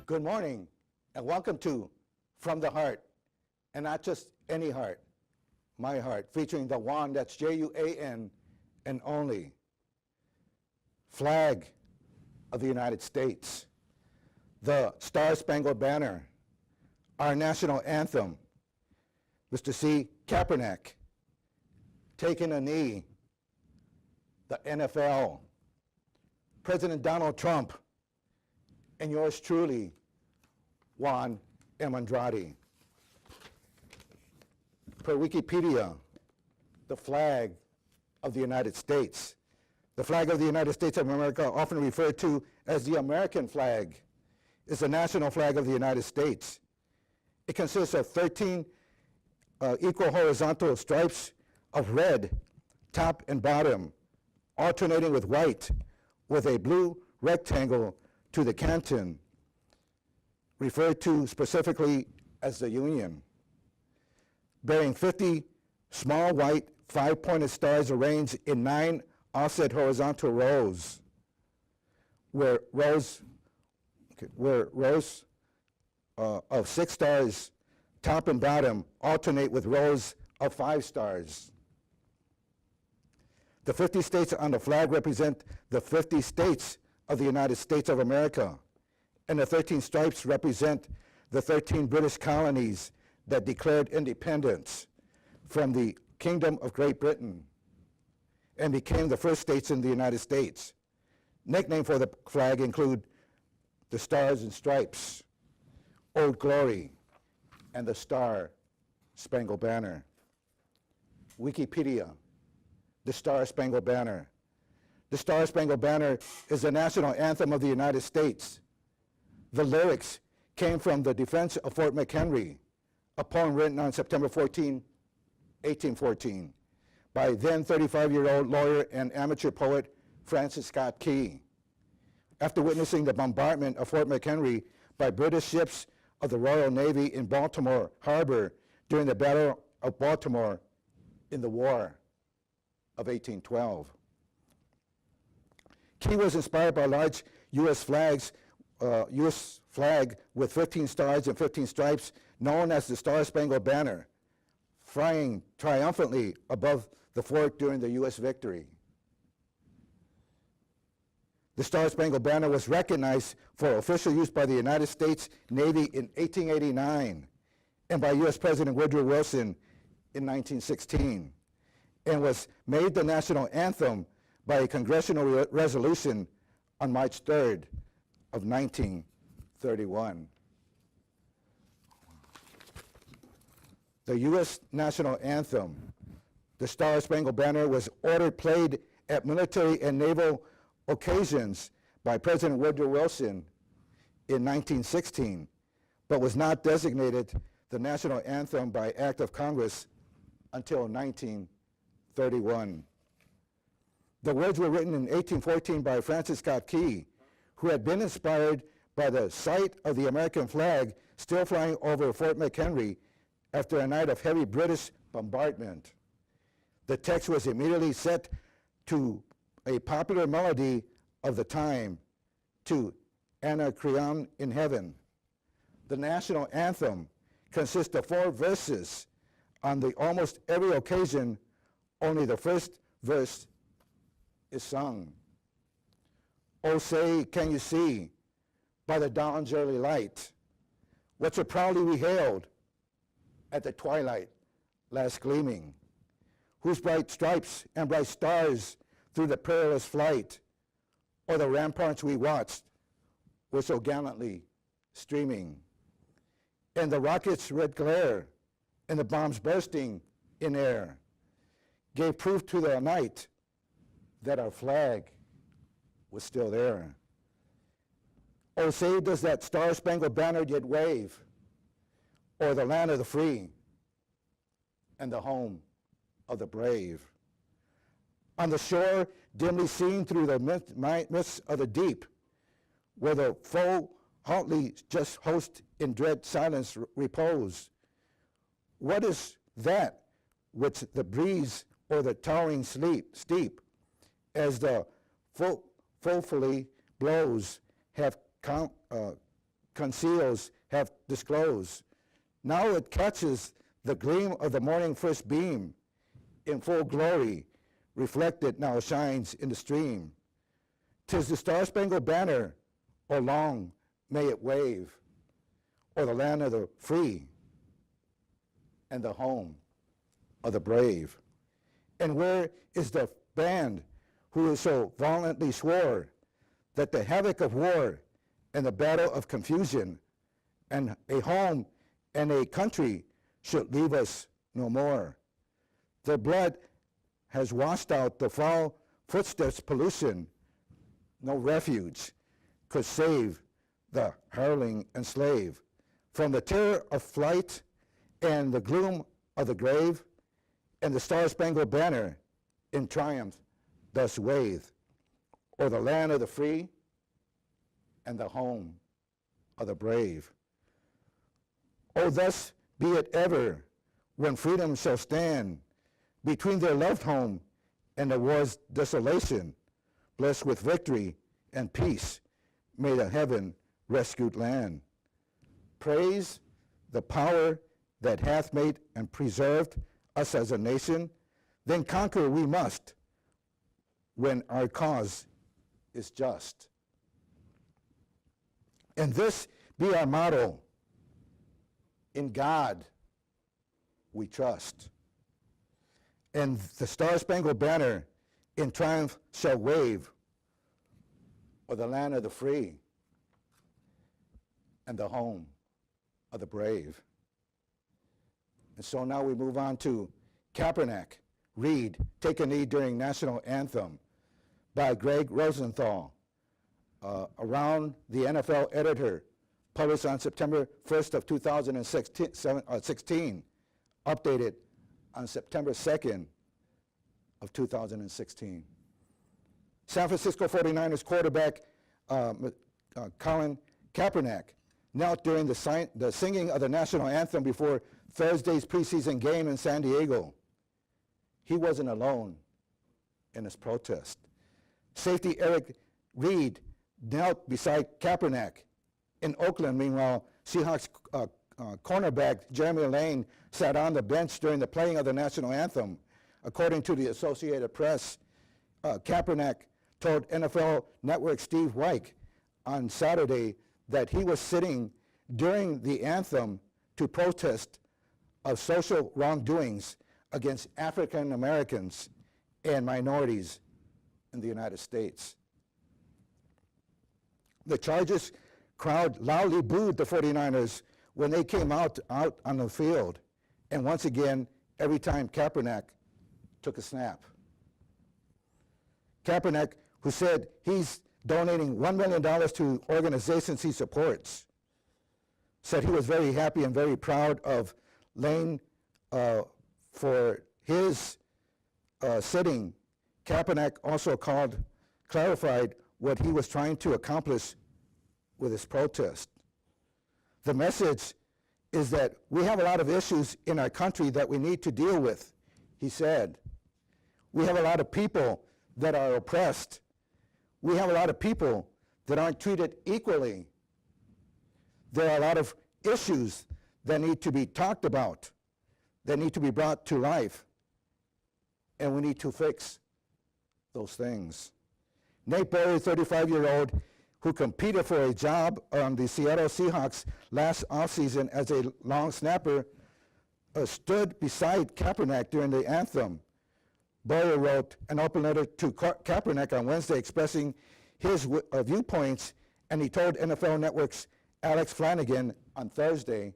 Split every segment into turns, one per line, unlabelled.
Good morning, and welcome to From the Heart, and not just any heart, my heart, featuring the Juan, that's J-U-A-N, and only flag of the United States, the Star-Spangled Banner, our national anthem, Mr. C. Kaepernick, taking a knee, the NFL, President Donald Trump, and yours truly, Juan M Andrade. Per Wikipedia, the flag of the United States. The flag of the United States of America, often referred to as the American flag, is the national flag of the United States. It consists of 13 equal horizontal stripes of red, top and bottom, alternating with white, with a blue rectangle to the canton, referred to specifically as the Union, bearing 50 small white 5-pointed stars arranged in 9 offset horizontal rows, where rows of 6 stars, top and bottom, alternate with rows of 5 stars. The 50 states on the flag represent the 50 states of the United States of America, and the 13 stripes represent the 13 British colonies that declared independence from the Kingdom of Great Britain and became the first states in the United States. Nicknames for the flag include the Stars and Stripes, Old Glory, and the Star-Spangled Banner. Wikipedia, the Star-Spangled Banner. The Star-Spangled Banner is the national anthem of the United States. The lyrics came from the defense of Fort McHenry, a poem written on September 14, 1814, by then 35-year-old lawyer and amateur poet Francis Scott Key. After witnessing the bombardment of Fort McHenry by British ships of the Royal Navy in Baltimore Harbor during the Battle of Baltimore in the War of 1812. Key was inspired by a large U.S. flag with 15 stars and 15 stripes, known as the Star-Spangled Banner, flying triumphantly above the fort during the U.S. victory. The Star-Spangled Banner was recognized for official use by the United States Navy in 1889 and by U.S. President Woodrow Wilson in 1916, and was made the national anthem by a congressional resolution on March 3rd of 1931. The U.S. national anthem, the Star-Spangled Banner, was ordered played at military and naval occasions by President Woodrow Wilson in 1916, but was not designated the national anthem by act of Congress until 1931. The words were written in 1814 by Francis Scott Key, who had been inspired by the sight of the American flag still flying over Fort McHenry after a night of heavy British bombardment. The text was immediately set to a popular melody of the time, to Anacreon in Heaven. The national anthem consists of 4 verses. On the almost every occasion, only the first verse is sung. Oh, say, can you see, by the dawn's early light, what so proudly we hailed at the twilight last gleaming, whose bright stripes and bright stars through the perilous flight, or the ramparts we watched, were so gallantly streaming, and the rockets' red glare and the bombs bursting in air gave proof to the night that our flag was still there. Oh, say does that Star-Spangled Banner yet wave, or the land of the free and the home of the brave. On the shore, dimly seen through the mists of the deep, where the foe hotly just host in dread silence repose, what is that which the breeze or the towering steep, as the foefully blows, have conceals have disclosed. Now it catches the gleam of the morning first beam in full glory, reflected now shines in the stream. 'Tis the Star-Spangled Banner, O long may it wave, o'er the land of the free and the home of the brave. And where is the band who so violently swore that the havoc of war and the battle of confusion and a home and a country should leave us no more? Their blood has washed out the foul footsteps pollution. No refuge could save the hurling enslaved from the terror of flight and the gloom of the grave, and the Star-Spangled Banner in triumph thus wave o'er the land of the free and the home of the brave. Oh, thus be it ever when freedom shall stand between their loved home and the war's desolation, blessed with victory and peace, may the heaven rescued land. Praise the power that hath made and preserved us as a nation, then conquer we must when our cause is just. And this be our motto: in God we trust. And the Star-Spangled Banner in triumph shall wave o'er the land of the free and the home of the brave. And so now we move on to Kaepernick, Read, Take a Knee during National Anthem by Greg Rosenthal, Around the NFL Editor, published on September 1st of 2016, updated on September 2nd of 2016. San Francisco 49ers quarterback Colin Kaepernick knelt during the singing of the national anthem before Thursday's preseason game in San Diego. He wasn't alone in his protest. Safety Eric Reed knelt beside Kaepernick. In Oakland, meanwhile, Seahawks cornerback Jeremy Lane sat on the bench during the playing of the national anthem. According to the Associated Press, Kaepernick told NFL Network Steve Wyke on Saturday that he was sitting during the anthem to protest of social wrongdoings against African Americans and minorities in the United States. The Chargers crowd loudly booed the 49ers when they came out on the field, and once again, every time Kaepernick took a snap. Kaepernick, who said he's donating $1 million to organizations he supports, said he was very happy and very proud of Lane for his sitting. Kaepernick also clarified what he was trying to accomplish with his protest. The message is that we have a lot of issues in our country that we need to deal with, he said. We have a lot of people that are oppressed. We have a lot of people that aren't treated equally. There are a lot of issues that need to be talked about, that need to be brought to life, and we need to fix those things. Nate Berry, 35-year-old, who competed for a job on the Seattle Seahawks last offseason as a long snapper, stood beside Kaepernick during the anthem. Boyer wrote an open letter to Kaepernick on Wednesday expressing his viewpoints, and he told NFL Network's Alex Flanagan on Thursday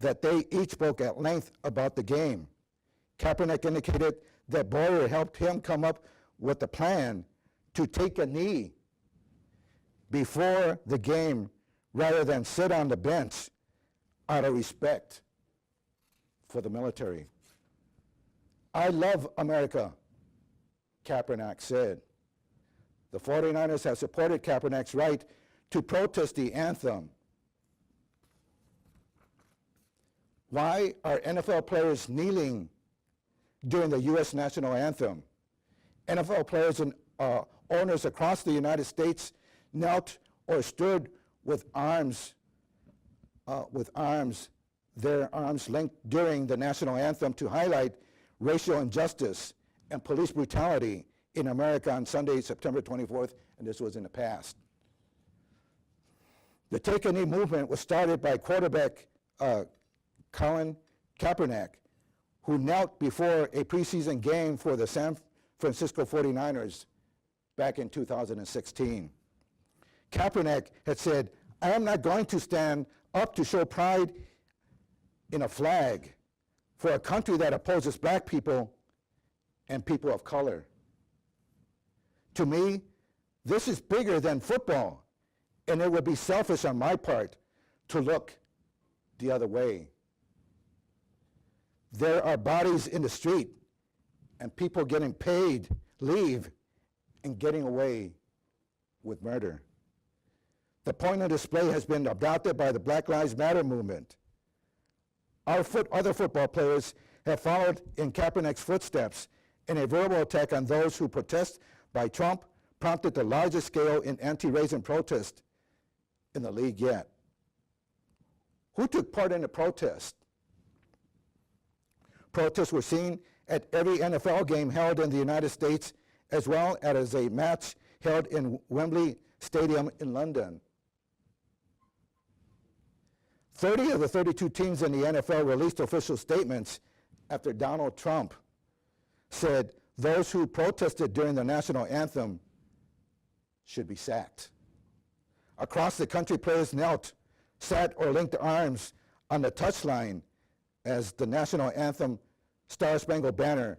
that they each spoke at length about the game. Kaepernick indicated that Boyer helped him come up with a plan to take a knee before the game rather than sit on the bench out of respect for the military. I love America, Kaepernick said. The 49ers have supported Kaepernick's right to protest the anthem. Why are NFL players kneeling during the U.S. national anthem? NFL players and owners across the United States knelt or stood with their arms linked during the national anthem to highlight racial injustice and police brutality in America on Sunday, September 24th, and this was in the past. The Take a Knee movement was started by quarterback Colin Kaepernick, who knelt before a preseason game for the San Francisco 49ers back in 2016. Kaepernick had said, "I am not going to stand up to show pride in a flag for a country that opposes black people and people of color. To me, this is bigger than football, and it would be selfish on my part to look the other way. There are bodies in the street and people getting paid leave and getting away with murder. The pointed display has been adopted by the Black Lives Matter movement. Other football players have followed in Kaepernick's footsteps, and a verbal attack on those who protest by Trump prompted the largest scale in anti-racism protest in the league yet." Who took part in the protest? Protests were seen at every NFL game held in the United States, as well as a match held in Wembley Stadium in London. 30 of the 32 teams in the NFL released official statements after Donald Trump said those who protested during the national anthem should be sacked. Across the country, players knelt, sat, or linked arms on the touchline as the national anthem, Star Spangled Banner,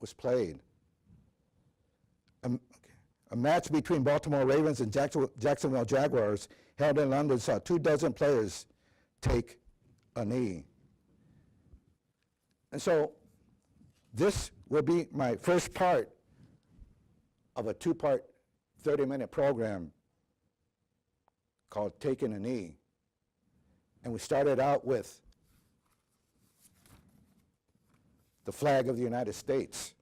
was played. A match between Baltimore Ravens and Jacksonville Jaguars held in London saw 24 players take a knee. And so this will be my first part of a two-part 30-minute program called Taking a Knee. And we started out with the flag of the United States,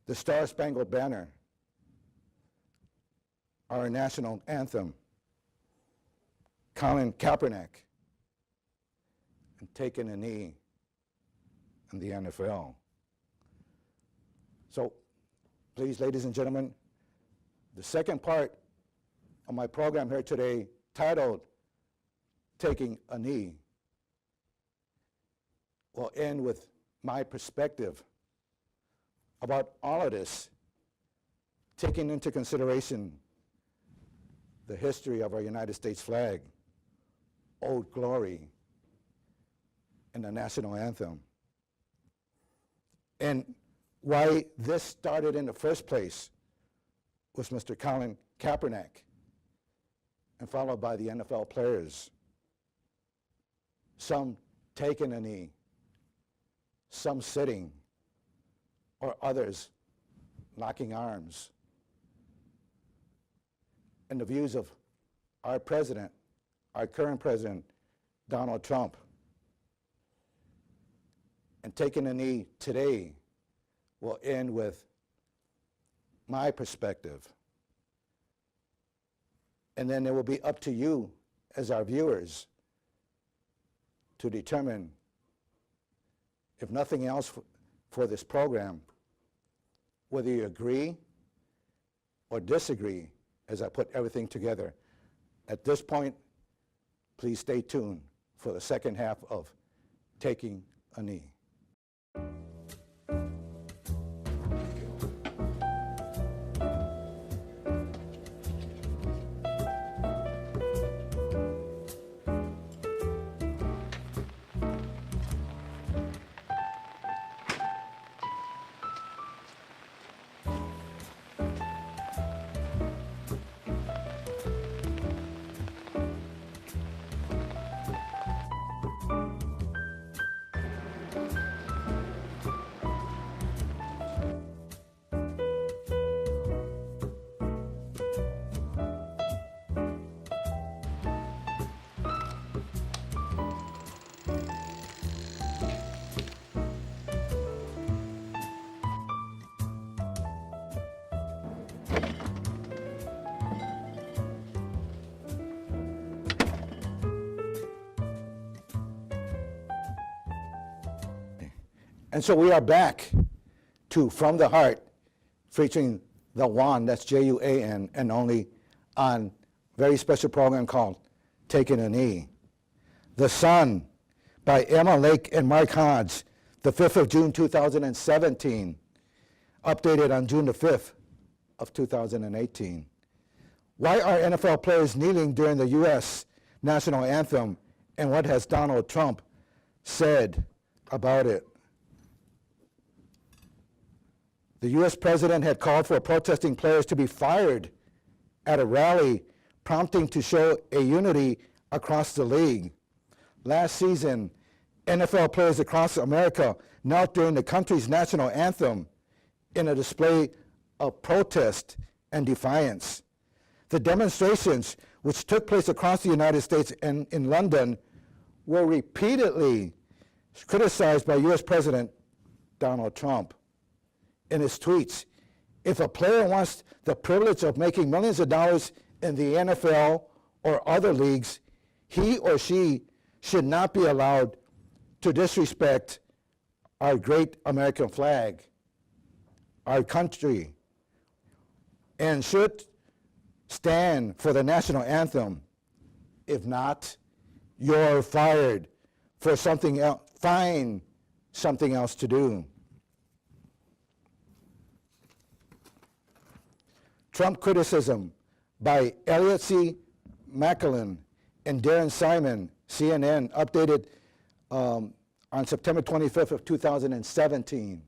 the Star Spangled Banner, our national anthem, Colin Kaepernick, and taking a knee in the NFL. So, please, ladies and gentlemen, the second part of my program here today, titled Taking a Knee, will end with my perspective about all of this, taking into consideration the history of our United States flag, Old Glory, and the national anthem. And why this started in the first place was Mr. Colin Kaepernick, and followed by the NFL players. Some taking a knee, some sitting, or others locking arms. And the views of our president, our current president, Donald Trump. And taking a knee today will end with my perspective. And then it will be up to you as our viewers to determine, if nothing else for this program, whether you agree or disagree as I put everything together. At this point, please stay tuned for the second half of Taking a Knee. And so we are back to From the Heart, featuring the Juan, that's Juan, and only, on a very special program called Taking a Knee. The Sun by Emma Lake and Mark Hodge, the 5th of June, 2017, updated on June the 5th of 2018. Why are NFL players kneeling during the U.S. national anthem, and what has Donald Trump said about it? The U.S. president had called for protesting players to be fired at a rally, prompting to show a unity across the league. Last season, NFL players across America knelt during the country's national anthem in a display of protest and defiance. The demonstrations, which took place across the United States and in London, were repeatedly criticized by U.S. President Donald Trump. In his tweets, if a player wants the privilege of making millions of dollars in the NFL or other leagues, he or she should not be allowed to disrespect our great American flag, our country, and should stand for the national anthem. If not, you're fired for something else. Find something else to do. Trump criticism by Elliot C. Macklin and Darren Simon, CNN, updated on September 25th of 2017.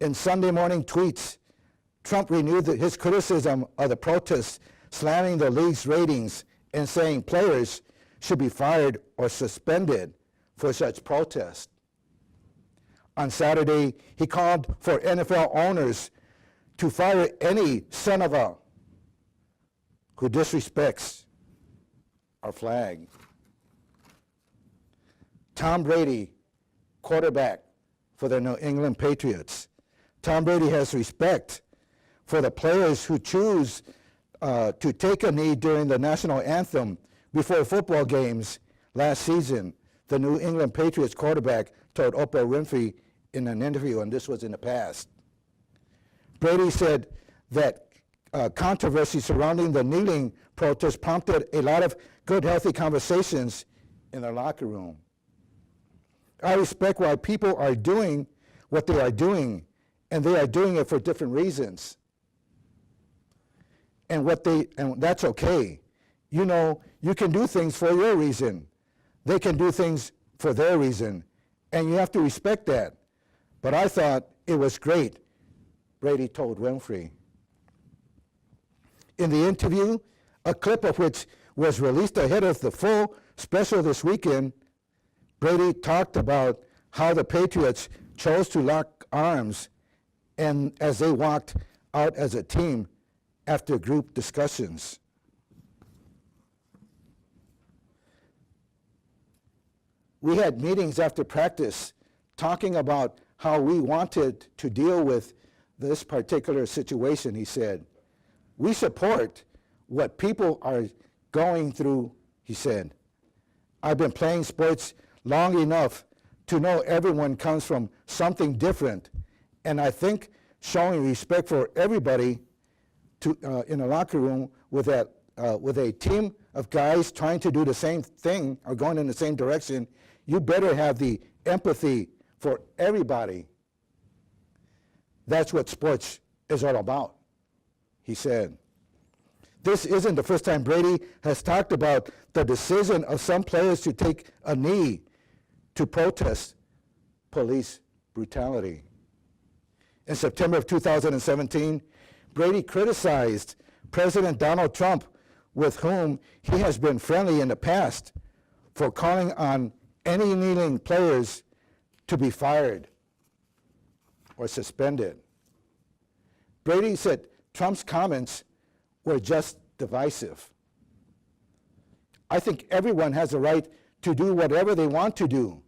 In Sunday morning tweets, Trump renewed his criticism of the protests, slamming the league's ratings and saying players should be fired or suspended for such protests. On Saturday, he called for NFL owners to fire any son of a who disrespects our flag. Tom Brady, quarterback for the New England Patriots. Tom Brady has respect for the players who choose to take a knee during the national anthem before football games last season. The New England Patriots quarterback told Oprah Winfrey in an interview, and this was in the past. Brady said that controversy surrounding the kneeling protest prompted a lot of good, healthy conversations in the locker room. I respect why people are doing what they are doing, and they are doing it for different reasons. And that's okay. You know, you can do things for your reason. They can do things for their reason, and you have to respect that. But I thought it was great, Brady told Winfrey. In the interview, a clip of which was released ahead of the full special this weekend, Brady talked about how the Patriots chose to lock arms and as they walked out as a team after group discussions. We had meetings after practice talking about how we wanted to deal with this particular situation, he said. We support what people are going through, he said. I've been playing sports long enough to know everyone comes from something different, and I think showing respect for everybody in a locker room with a team of guys trying to do the same thing or going in the same direction, you better have the empathy for everybody. That's what sports is all about, he said. This isn't the first time Brady has talked about the decision of some players to take a knee to protest police brutality. In September of 2017, Brady criticized President Donald Trump, with whom he has been friendly in the past, for calling on any kneeling players to be fired or suspended. Brady said Trump's comments were just divisive. I think everyone has a right to do whatever they want to do.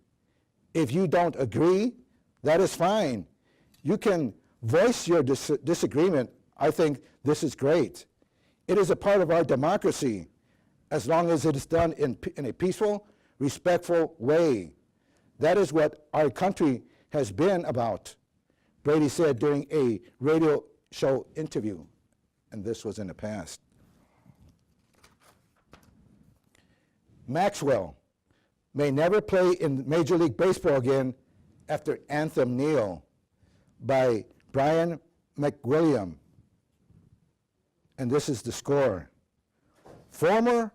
If you don't agree, that is fine. You can voice your disagreement. I think this is great. It is a part of our democracy, as long as it is done in a peaceful, respectful way. That is what our country has been about, Brady said during a radio show interview, and this was in the past. Maxwell may never play in Major League Baseball again after Anthem Kneel by Brian McWilliam. And this is the score. Former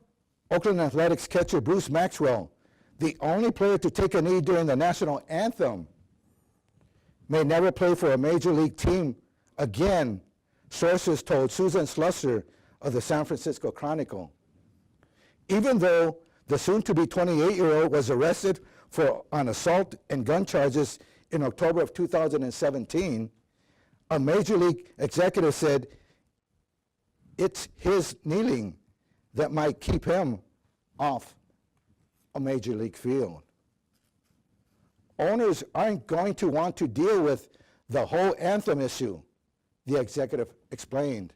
Oakland Athletics catcher Bruce Maxwell, the only player to take a knee during the national anthem, may never play for a major league team again, sources told Susan Slusser of the San Francisco Chronicle. Even though the soon-to-be 28-year-old was arrested on assault and gun charges in October of 2017, a major league executive said it's his kneeling that might keep him off a major league field. Owners aren't going to want to deal with the whole anthem issue, the executive explained.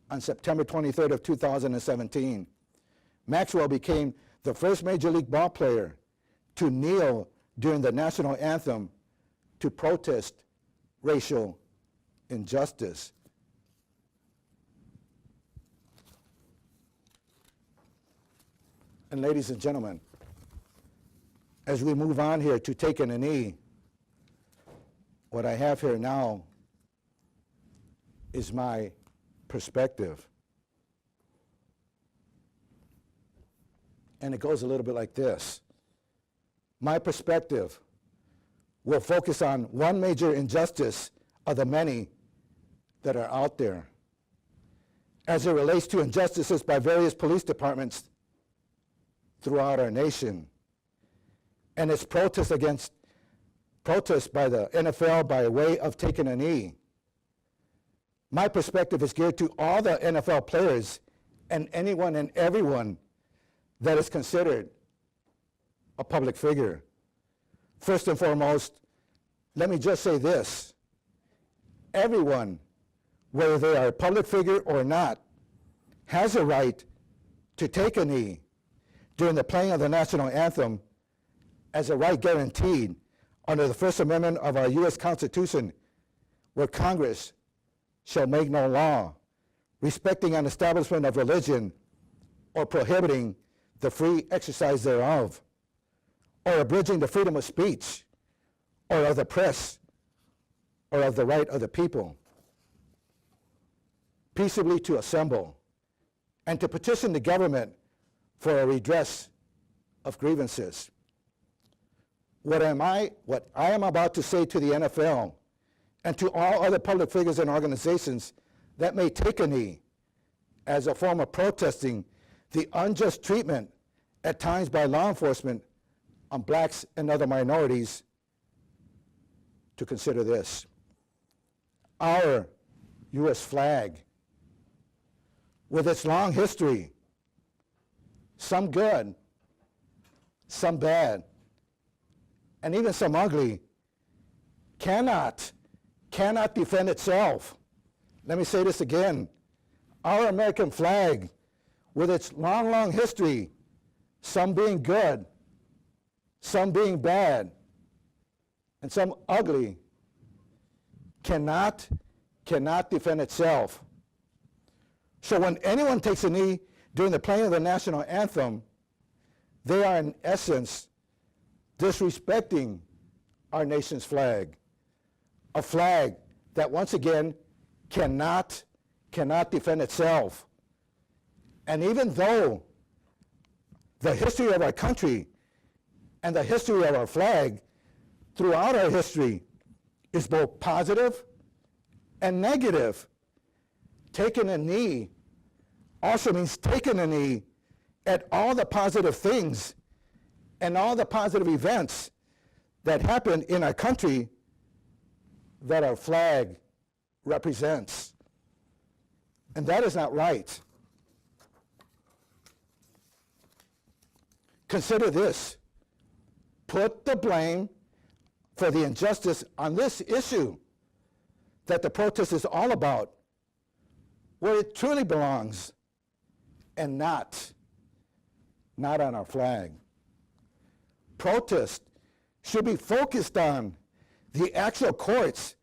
On September 23rd of 2017, Maxwell became the first major league ball player to kneel during the national anthem to protest racial injustice. And ladies and gentlemen, as we move on here to taking a knee, what I have here now is my perspective. And it goes a little bit like this. My perspective will focus on one major injustice of the many that are out there as it relates to injustices by various police departments throughout our nation, and its protests by the NFL by way of taking a knee. My perspective is geared to all the NFL players and anyone and everyone that is considered a public figure. First and foremost, let me just say this. Everyone, whether they are a public figure or not, has a right to take a knee during the playing of the national anthem as a right guaranteed under the First Amendment of our U.S. Constitution, where Congress shall make no law respecting an establishment of religion or prohibiting the free exercise thereof, or abridging the freedom of speech, or of the press, or of the right of the people peaceably to assemble and to petition the government for a redress of grievances. What I am about to say to the NFL and to all other public figures and organizations that may take a knee as a form of protesting the unjust treatment at times by law enforcement on blacks and other minorities, to consider this. Our U.S. flag, with its long history, some good, some bad, and even some ugly, cannot defend itself. Let me say this again. Our American flag, with its long history, some being good, some being bad, and some ugly, cannot defend itself. So when anyone takes a knee during the playing of the national anthem, they are in essence disrespecting our nation's flag, a flag that once again cannot defend itself. And even though the history of our country and the history of our flag throughout our history is both positive and negative, taking a knee also means taking a knee at all the positive things and all the positive events that happen in our country that our flag represents. And that is not right. Consider this. Put the blame for the injustice on this issue that the protest is all about, where it truly belongs, and not on our flag. Protest should be focused on the actual courts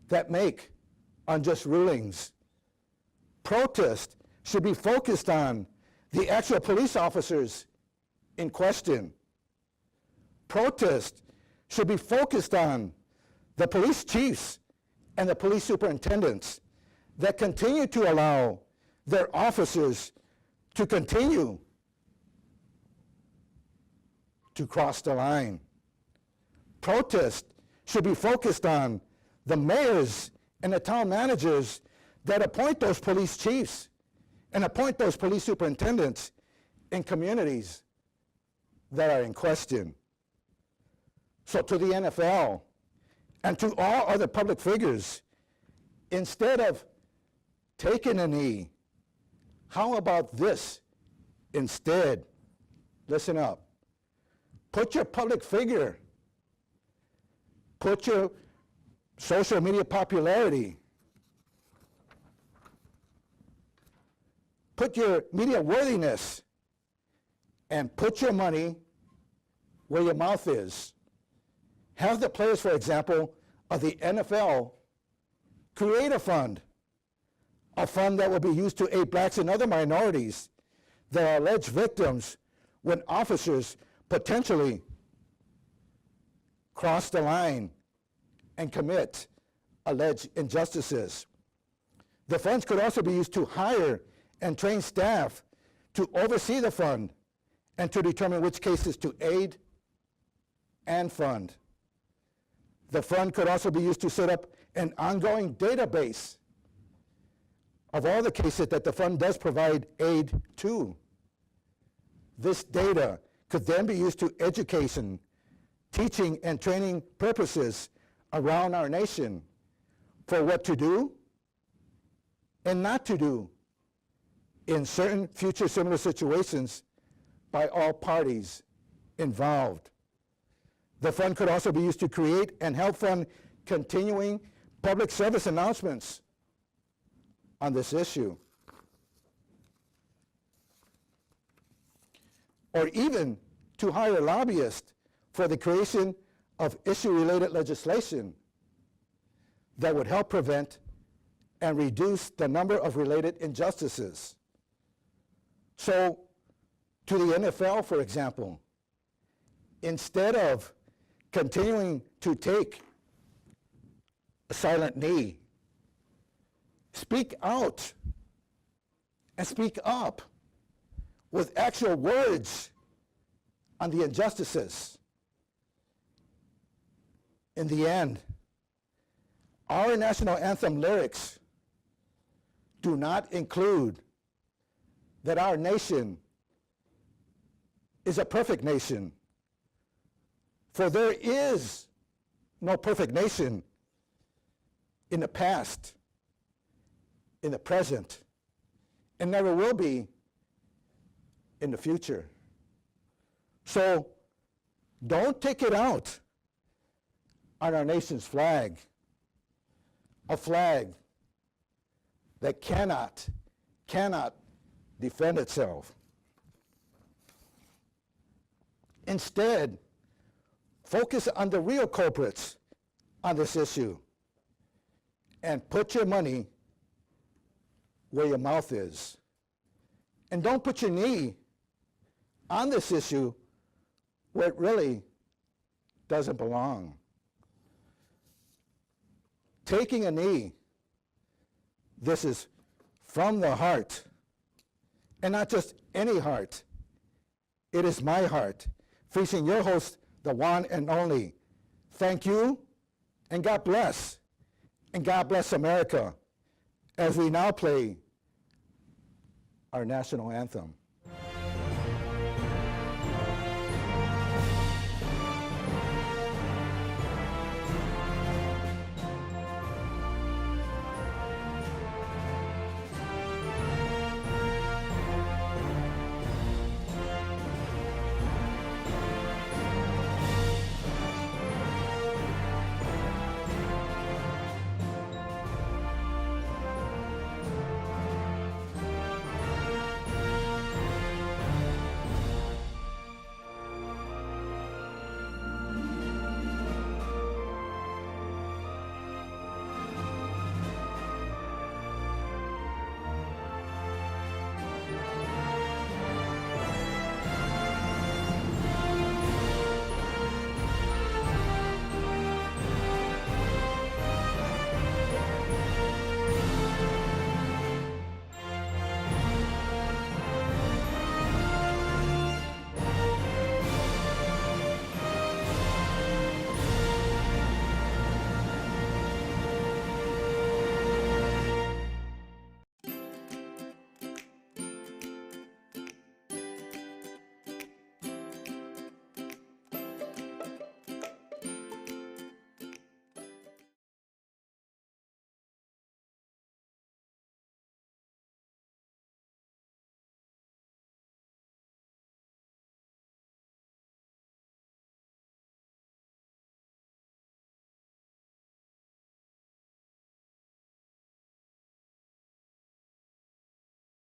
that make unjust rulings. Protest should be focused on the actual police officers in question. Protest should be focused on the police chiefs and the police superintendents that continue to allow their officers to continue to cross the line. Protest should be focused on the mayors and the town managers that appoint those police chiefs and appoint those police superintendents in communities that are in question. So to the NFL and to all other public figures, instead of taking a knee, how about this instead? Listen up. Put your public figure, put your social media popularity, put your media worthiness, and put your money where your mouth is. Have the players, for example, of the NFL create a fund that will be used to aid blacks and other minorities that are alleged victims when officers potentially cross the line and commit alleged injustices. The funds could also be used to hire and train staff to oversee the fund and to determine which cases to aid and fund. The fund could also be used to set up an ongoing database of all the cases that the fund does provide aid to. This data could then be used to education, teaching, and training purposes around our nation for what to do and not to do in certain future similar situations by all parties involved. The fund could also be used to create and help fund continuing public service announcements on this issue. Or even to hire lobbyists for the creation of issue-related legislation that would help prevent and reduce the number of related injustices. So, to the NFL, for example, instead of continuing to take a silent knee, speak out and speak up with actual words on the injustices. In the end, our national anthem lyrics do not include that our nation is a perfect nation, for there is no perfect nation in the past, in the present, and never will be in the future. So don't take it out on our nation's flag, a flag that cannot defend itself. Instead, focus on the real culprits on this issue and put your money where your mouth is. And don't put your knee on this issue where it really doesn't belong. Taking a knee, this is from the heart, and not just any heart. It is my heart. Featuring your host, the one and only. Thank you, and God bless. And God bless America as we now play our national anthem.